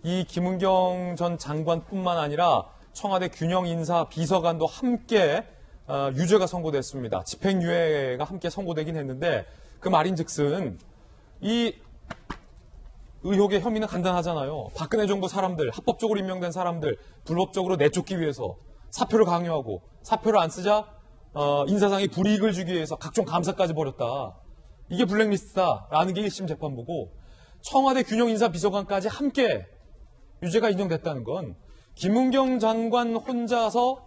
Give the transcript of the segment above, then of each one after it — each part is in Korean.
이 김은경 전 장관뿐만 아니라 청와대 균형 인사 비서관도 함께 유죄가 선고됐습니다. 집행유예가 함께 선고되긴 했는데 그 말인즉슨 이 의혹의 혐의는 간단하잖아요. 박근혜 정부 사람들, 합법적으로 임명된 사람들 불법적으로 내쫓기 위해서 사표를 강요하고 사표를 안 쓰자 인사상의 불이익을 주기 위해서 각종 감사까지 벌였다. 이게 블랙리스트다라는 게 1심 재판부고 청와대 균형 인사 비서관까지 함께 유죄가 인정됐다는 건 김은경 장관 혼자서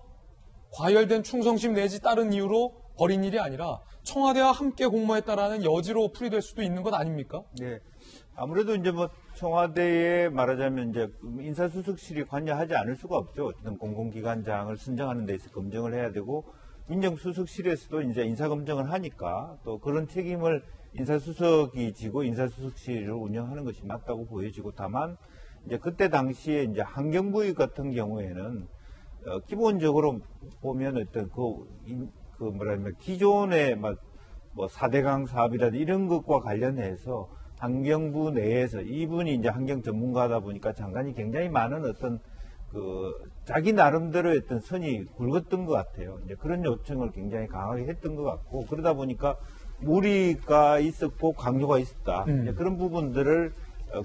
과열된 충성심 내지 다른 이유로 벌인 일이 아니라 청와대와 함께 공모했다라는 여지로 풀이될 수도 있는 것 아닙니까? 네. 아무래도 이제 뭐 청와대에 말하자면 이제 인사수석실이 관여하지 않을 수가 없죠. 어쨌든 공공기관장을 선정하는 데 있어 검증을 해야 되고 민정수석실에서도 이제 인사검증을 하니까 또 그런 책임을 인사수석이 지고 인사수석실을 운영하는 것이 맞다고 보여지고 다만 이제 그때 당시에 이제 환경부의 같은 경우에는 기본적으로 보면 어떤 그 뭐랄까 기존의 뭐 4대강 사업이라든지 이런 것과 관련해서 환경부 내에서 이분이 이제 환경 전문가다 보니까 장관이 굉장히 많은 어떤 자기 나름대로의 어떤 선이 굵었던 것 같아요. 이제 그런 요청을 굉장히 강하게 했던 것 같고 그러다 보니까 무리가 있었고 강요가 있었다. 이제 그런 부분들을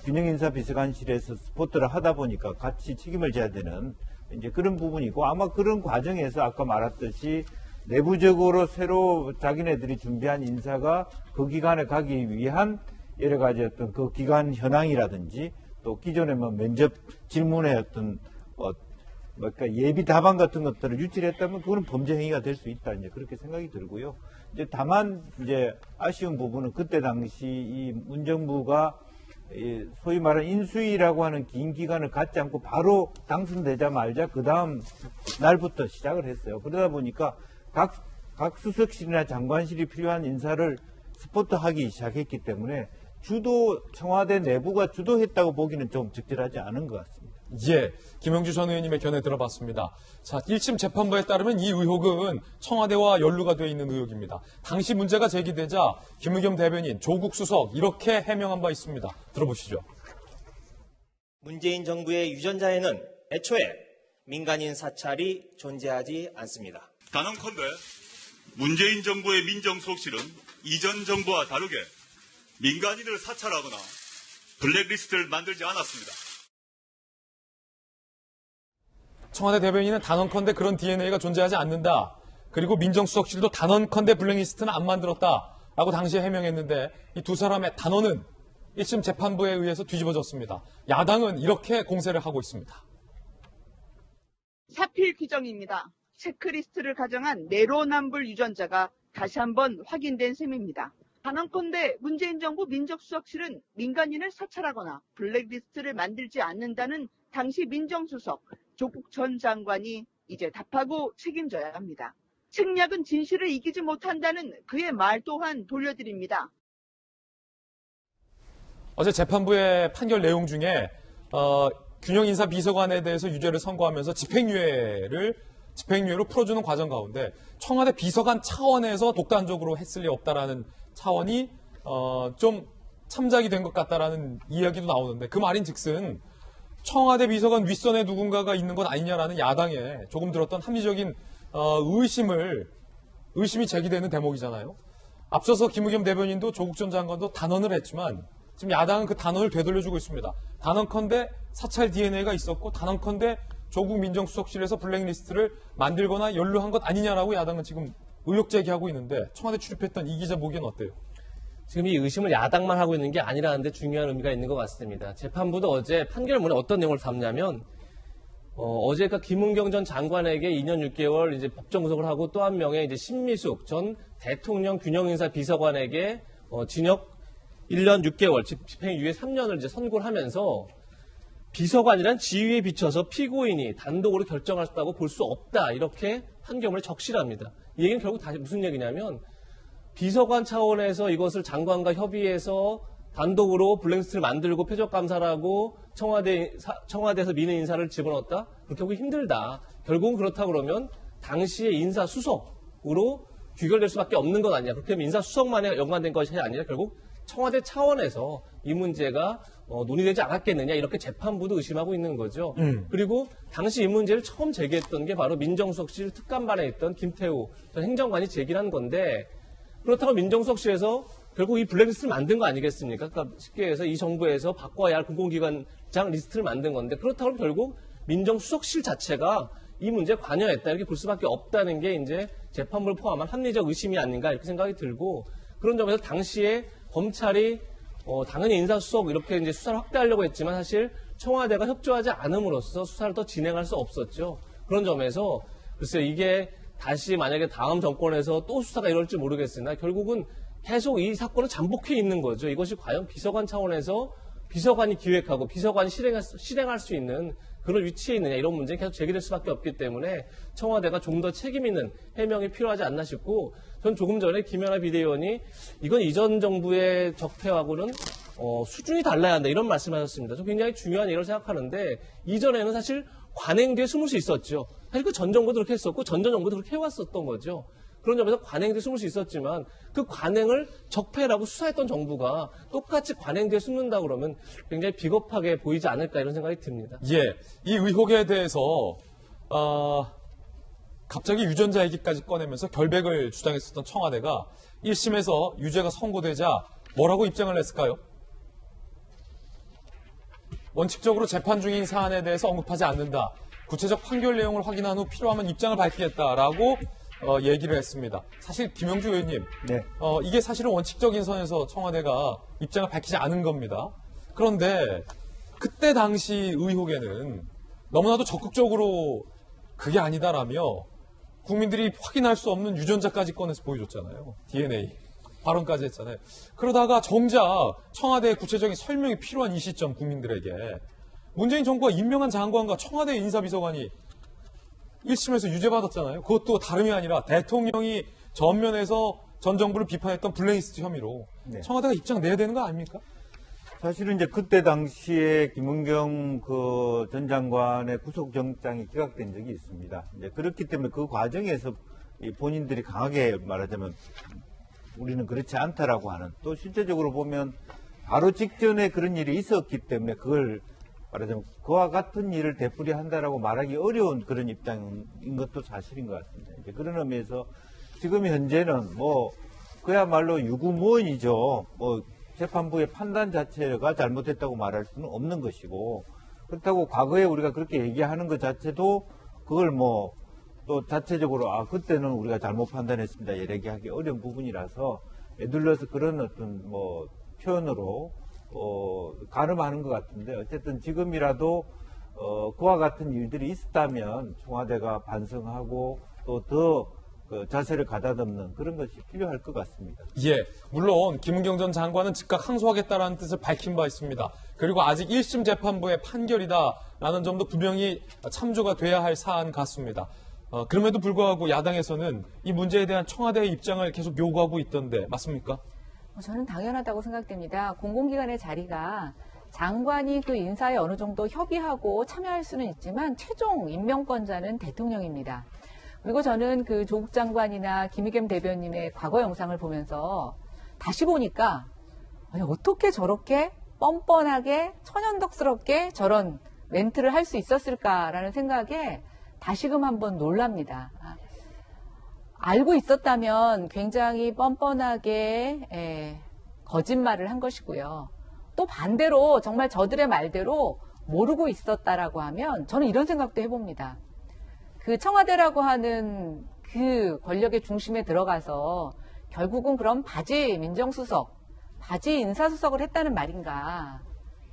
균형인사비서관실에서 스포트를 하다 보니까 같이 책임을 져야 되는 이제 그런 부분이고 아마 그런 과정에서 아까 말했듯이 내부적으로 새로 자기네들이 준비한 인사가 그 기관에 가기 위한 여러 가지 어떤 그 기관 현황이라든지 또 기존의 뭐 면접 질문의 어떤 그러니까 예비 답안 같은 것들을 유치를 했다면 그거는 범죄 행위가 될 수 있다. 이제 그렇게 생각이 들고요. 이제 다만 이제 아쉬운 부분은 그때 당시 이 문정부가 소위 말하는 인수위라고 하는 긴 기간을 갖지 않고 바로 당선되자마자 그 다음 날부터 시작을 했어요. 그러다 보니까 각 수석실이나 장관실이 필요한 인사를 스포트하기 시작했기 때문에 청와대 내부가 주도했다고 보기는 좀 적절하지 않은 것 같습니다. 예, 김영주 전 의원님의 견해 들어봤습니다. 자, 1심 재판부에 따르면 이 의혹은 청와대와 연루가 되어 있는 의혹입니다. 당시 문제가 제기되자 김의겸 대변인, 조국 수석 이렇게 해명한 바 있습니다. 들어보시죠. 문재인 정부의 유전자에는 애초에 민간인 사찰이 존재하지 않습니다. 단언컨대 문재인 정부의 민정수석실은 이전 정부와 다르게 민간인을 사찰하거나 블랙리스트를 만들지 않았습니다. 청와대 대변인은 단언컨대 그런 DNA가 존재하지 않는다. 그리고 민정수석실도 단언컨대 블랙리스트는 안 만들었다라고 당시에 해명했는데 이 두 사람의 단언은 1심 재판부에 의해서 뒤집어졌습니다. 야당은 이렇게 공세를 하고 있습니다. 사필 규정입니다. 체크리스트를 가정한 내로남불 유전자가 다시 한번 확인된 셈입니다. 단언컨대 문재인 정부 민정수석실은 민간인을 사찰하거나 블랙리스트를 만들지 않는다는 당시 민정수석 조국 전 장관이 이제 답하고 책임져야 합니다. 책략은 진실을 이기지 못한다는 그의 말 또한 돌려드립니다. 어제 재판부의 판결 내용 중에 균형인사 비서관에 대해서 유죄를 선고하면서 집행유예로 풀어주는 과정 가운데 청와대 비서관 차원에서 독단적으로 했을 리 없다라는 차원이 좀 참작이 된 것 같다라는 이야기도 나오는데 그 말인즉슨 청와대 비서관 윗선에 누군가가 있는 것 아니냐라는 야당의 조금 들었던 합리적인 의심이 제기되는 대목이잖아요. 앞서서 김의겸 대변인도 조국 전 장관도 단언을 했지만 지금 야당은 그 단언을 되돌려주고 있습니다. 단언컨대 사찰 DNA가 있었고 단언컨대 조국 민정수석실에서 블랙리스트를 만들거나 연루한 것 아니냐라고 야당은 지금 의혹 제기하고 있는데 청와대 출입했던 이 기자 보기엔 어때요? 지금 이 의심을 야당만 하고 있는 게 아니라는데 중요한 의미가 있는 것 같습니다. 재판부도 어제 판결문에 어떤 내용을 담냐면 어제가 김은경 전 장관에게 2년 6개월 이제 법정 구속을 하고 또 한 명의 이제 신미숙 전 대통령 균형인사 비서관에게 징역 1년 6개월, 집행유예 3년을 이제 선고를 하면서 비서관이란 지위에 비춰서 피고인이 단독으로 결정할 수 볼 수 없다 이렇게 판결문에 적시합니다. 이 얘기는 결국 다시 무슨 얘기냐면 비서관 차원에서 이것을 장관과 협의해서 단독으로 블랙리스트를 만들고 표적 감사를 하고 청와대에서 민의 인사를 집어넣었다? 그렇게 하기 힘들다. 결국은 그렇다 그러면 당시의 인사수석으로 귀결될 수밖에 없는 것 아니냐. 그렇게 하면 인사수석만에 연관된 것이 아니라 결국 청와대 차원에서 이 문제가 논의되지 않았겠느냐 이렇게 재판부도 의심하고 있는 거죠. 그리고 당시 이 문제를 처음 제기했던 게 바로 민정수석실 특감반에 있던 김태우 전 행정관이 제기한 건데 그렇다고 민정수석실에서 결국 이 블랙리스트를 만든 거 아니겠습니까? 그러니까 쉽게 해서 이 정부에서 바꿔야 할 공공기관장 리스트를 만든 건데 그렇다고 결국 민정수석실 자체가 이 문제에 관여했다 이렇게 볼 수밖에 없다는 게 이제 재판부를 포함한 합리적 의심이 아닌가 이렇게 생각이 들고 그런 점에서 당시에 검찰이 당연히 인사수석 이렇게 이제 수사를 확대하려고 했지만 사실 청와대가 협조하지 않음으로써 수사를 더 진행할 수 없었죠. 그런 점에서 글쎄요 이게 다시 만약에 다음 정권에서 또 수사가 이럴지 모르겠으나 결국은 계속 이 사건은 잠복해 있는 거죠. 이것이 과연 비서관 차원에서 비서관이 기획하고 비서관이 실행할 수 있는 그런 위치에 있느냐 이런 문제는 계속 제기될 수밖에 없기 때문에 청와대가 좀 더 책임 있는 해명이 필요하지 않나 싶고 전 조금 전에 김연아 비대위원이 이건 이전 정부의 적폐하고는 수준이 달라야 한다 이런 말씀하셨습니다. 저 굉장히 중요한 얘기를 생각하는데 이전에는 사실 관행뒤에 숨을 수 있었죠. 사실 그 전 정부도 그렇게 했었고 전 정부도 그렇게 해왔었던 거죠. 그런 점에서 관행뒤에 숨을 수 있었지만 그 관행을 적폐라고 수사했던 정부가 똑같이 관행뒤에 숨는다 그러면 굉장히 비겁하게 보이지 않을까 이런 생각이 듭니다. 예, 이 의혹에 대해서 갑자기 유전자 얘기까지 꺼내면서 결백을 주장했었던 청와대가 1심에서 유죄가 선고되자 뭐라고 입장을 냈을까요? 원칙적으로 재판 중인 사안에 대해서 언급하지 않는다. 구체적 판결 내용을 확인한 후 필요하면 입장을 밝히겠다라고 얘기를 했습니다. 사실 김영주 의원님, 네. 이게 사실은 원칙적인 선에서 청와대가 입장을 밝히지 않은 겁니다. 그런데 그때 당시 의혹에는 너무나도 적극적으로 그게 아니다라며 국민들이 확인할 수 없는 유전자까지 꺼내서 보여줬잖아요. DNA 발언까지 했잖아요. 그러다가 정작 청와대의 구체적인 설명이 필요한 이 시점 국민들에게 문재인 정부가 임명한 장관과 청와대 인사비서관이 1심에서 유죄받았잖아요. 그것도 다름이 아니라 대통령이 전면에서 전 정부를 비판했던 블랙리스트 혐의로 네. 청와대가 입장 내야 되는 거 아닙니까? 사실은 이제 그때 당시에 김은경 그 전 장관의 구속영장이 기각된 적이 있습니다. 이제 그렇기 때문에 그 과정에서 이 본인들이 강하게 말하자면 우리는 그렇지 않다라고 하는 또 실제적으로 보면 바로 직전에 그런 일이 있었기 때문에 그걸 말하자면 그와 같은 일을 되풀이한다라고 말하기 어려운 그런 입장인 것도 사실인 것 같습니다. 이제 그런 의미에서 지금 현재는 뭐 그야말로 유구무원이죠. 뭐 재판부의 판단 자체가 잘못했다고 말할 수는 없는 것이고 그렇다고 과거에 우리가 그렇게 얘기하는 것 자체도 그걸 뭐 또 자체적으로 그때는 우리가 잘못 판단했습니다. 얘기하기 어려운 부분이라서 애둘러서 그런 어떤 뭐 표현으로 가늠하는 것 같은데 어쨌든 지금이라도 그와 같은 일들이 있었다면 청와대가 반성하고 또 더 자세를 가다듬는 그런 것이 필요할 것 같습니다. 예, 물론 김은경 전 장관은 즉각 항소하겠다라는 뜻을 밝힌 바 있습니다. 그리고 아직 1심 재판부의 판결이다라는 점도 분명히 참조가 돼야 할 사안 같습니다. 그럼에도 불구하고 야당에서는 이 문제에 대한 청와대의 입장을 계속 요구하고 있던데 맞습니까? 저는 당연하다고 생각됩니다. 공공기관의 자리가 장관이 그 인사에 어느 정도 협의하고 참여할 수는 있지만 최종 임명권자는 대통령입니다. 그리고 저는 그 조국 장관이나 김의겸 대변인의 과거 영상을 보면서 다시 보니까 어떻게 저렇게 뻔뻔하게 천연덕스럽게 저런 멘트를 할 수 있었을까라는 생각에 다시금 한번 놀랍니다. 알고 있었다면 굉장히 뻔뻔하게 거짓말을 한 것이고요. 또 반대로 정말 저들의 말대로 모르고 있었다라고 하면 저는 이런 생각도 해봅니다. 그 청와대라고 하는 그 권력의 중심에 들어가서 결국은 그럼 바지 민정수석, 바지 인사수석을 했다는 말인가.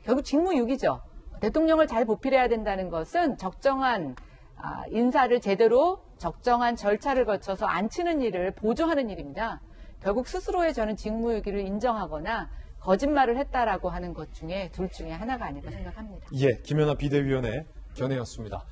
결국 직무유기죠. 대통령을 잘 보필해야 된다는 것은 적정한 인사를 제대로 적정한 절차를 거쳐서 앉히는 일을 보조하는 일입니다. 결국 스스로의 저는 직무유기를 인정하거나 거짓말을 했다라고 하는 것 중에 둘 중에 하나가 아닐까 생각합니다. 예, 김연아 비대위원의 견해였습니다.